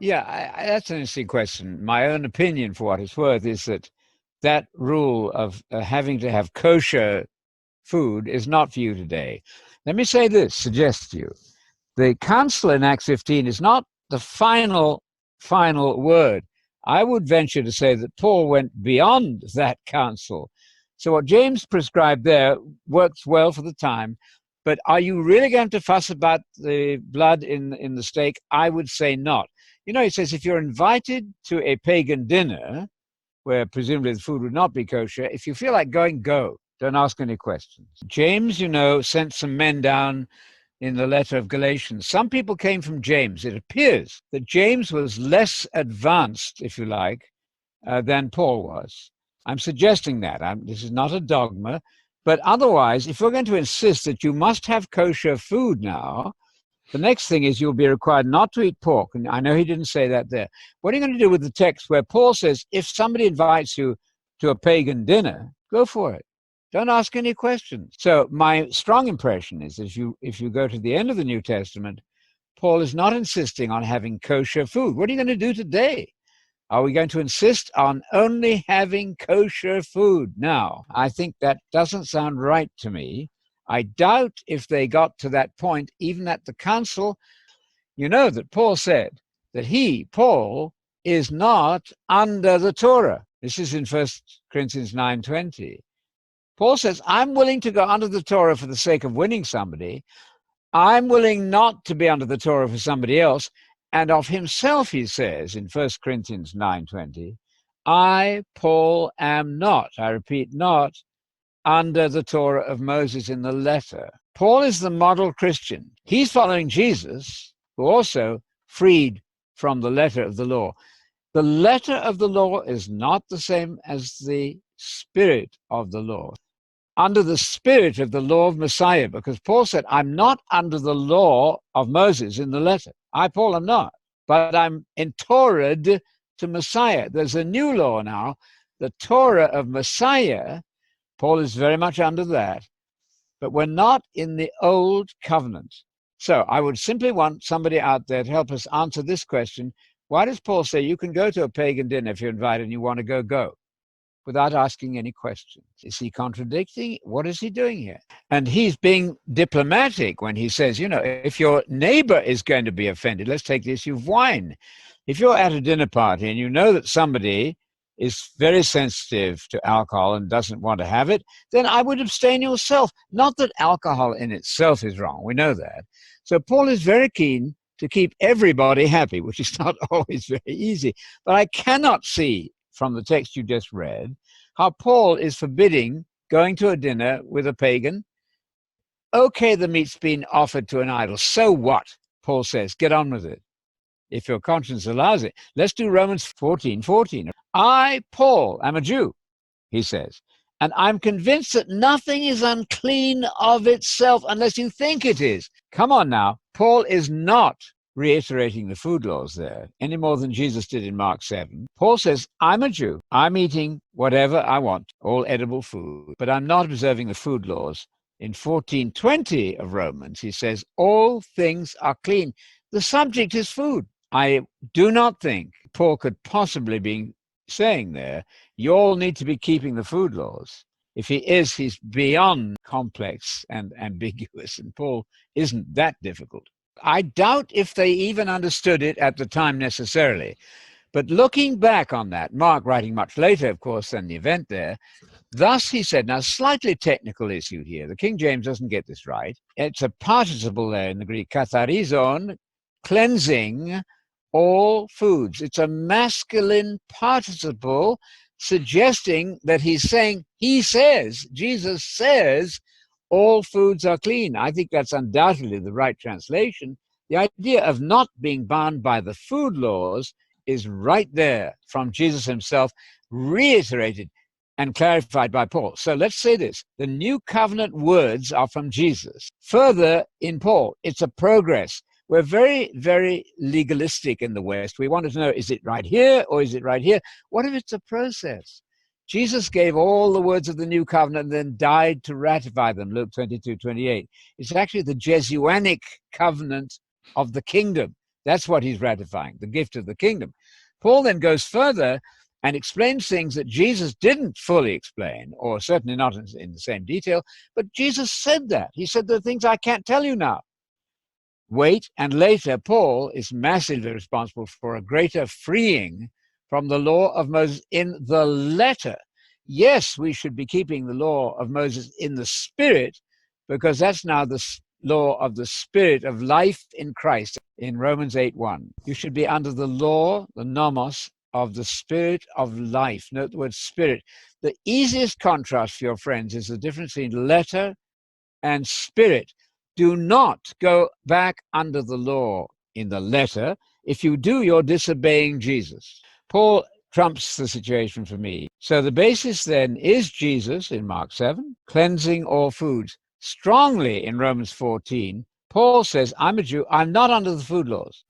Yeah, that's an interesting question. My own opinion, for what it's worth, is that that rule of having to have kosher food is not for you today. Let me say this, suggest to you. The council in Acts 15 is not the final word. I would venture to say that Paul went beyond that council. So what James prescribed there works well for the time. But are you really going to fuss about the blood in the steak? I would say not. You know, he says if you're invited to a pagan dinner, where presumably the food would not be kosher, if you feel like going, go. Don't ask any questions. James, you know, sent some men down in the letter of Galatians. Some people came from James. It appears that James was less advanced, if you like, than Paul was. I'm suggesting that. This is not a dogma. But otherwise, if you're going to insist that you must have kosher food now, the next thing is you'll be required not to eat pork. And I know he didn't say that there. What are you going to do with the text where Paul says, if somebody invites you to a pagan dinner, go for it. Don't ask any questions. So my strong impression is if you go to the end of the New Testament, Paul is not insisting on having kosher food. What are you going to do today? Are we going to insist on only having kosher food? Now, I think that doesn't sound right to me. I doubt if they got to that point, even at the council. You know that Paul said that he, Paul, is not under the Torah. This is in 1 Corinthians 9:20. Paul says, I'm willing to go under the Torah for the sake of winning somebody. I'm willing not to be under the Torah for somebody else. And of himself, he says in 1 Corinthians 9:20, I, Paul, am not, I repeat, not under the Torah of Moses in the letter. Paul is the model Christian. He's following Jesus, who also freed from the letter of the law. The letter of the law is not the same as the spirit of the law. Under the spirit of the law of Messiah, because Paul said, I'm not under the law of Moses in the letter. I, Paul, am not, but I'm entouraged to Messiah. There's a new law now, the Torah of Messiah. Paul is very much under that, but we're not in the old covenant. So I would simply want somebody out there to help us answer this question. Why does Paul say you can go to a pagan dinner if you're invited and you want to go, go, without asking any questions? Is he contradicting? What is he doing here? And he's being diplomatic when he says, you know, if your neighbor is going to be offended, let's take the issue of wine. If you're at a dinner party and you know that somebody is very sensitive to alcohol and doesn't want to have it, then I would abstain yourself. Not that alcohol in itself is wrong. We know that. So Paul is very keen to keep everybody happy, which is not always very easy. But I cannot see from the text you just read how Paul is forbidding going to a dinner with a pagan. Okay, the meat's been offered to an idol. So what? Paul says, get on with it. If your conscience allows it. Let's do Romans 14:14. I, Paul, am a Jew, he says, and I'm convinced that nothing is unclean of itself unless you think it is. Come on now. Paul is not reiterating the food laws there any more than Jesus did in Mark 7. Paul says, I'm a Jew. I'm eating whatever I want, all edible food, but I'm not observing the food laws. In 14:20 of Romans, he says, all things are clean. The subject is food. I do not think Paul could possibly be saying there, you all need to be keeping the food laws. If he is, he's beyond complex and ambiguous, and Paul isn't that difficult. I doubt if they even understood it at the time necessarily. But looking back on that, Mark writing much later, of course, than the event there, thus he said, now slightly technical issue here. The King James doesn't get this right. It's a participle there in the Greek, katharizon, cleansing all foods. It's a masculine participle suggesting that he's saying, he says, Jesus says, all foods are clean. I think that's undoubtedly the right translation. The idea of not being bound by the food laws is right there from Jesus himself, reiterated and clarified by Paul. So let's say this. The new covenant words are from Jesus. Further, in Paul, it's a progress. We're very, very legalistic in the West. We want to know, is it right here or is it right here? What if it's a process? Jesus gave all the words of the new covenant and then died to ratify them, Luke 22:28. It's actually the Jesuanic covenant of the kingdom. That's what he's ratifying, the gift of the kingdom. Paul then goes further and explains things that Jesus didn't fully explain, or certainly not in the same detail, but Jesus said that. He said, there are things I can't tell you now. Wait, and later, Paul is massively responsible for a greater freeing from the law of Moses in the letter. Yes, we should be keeping the law of Moses in the spirit, because that's now the law of the spirit of life in Christ in Romans 8:1. You should be under the law, the nomos, of the spirit of life. Note the word spirit. The easiest contrast for your friends is the difference between letter and spirit. Do not go back under the law in the letter. If you do, you're disobeying Jesus. Paul trumps the situation for me. So the basis then is Jesus in Mark 7, cleansing all foods. Strongly in Romans 14, Paul says, I'm a Jew, I'm not under the food laws.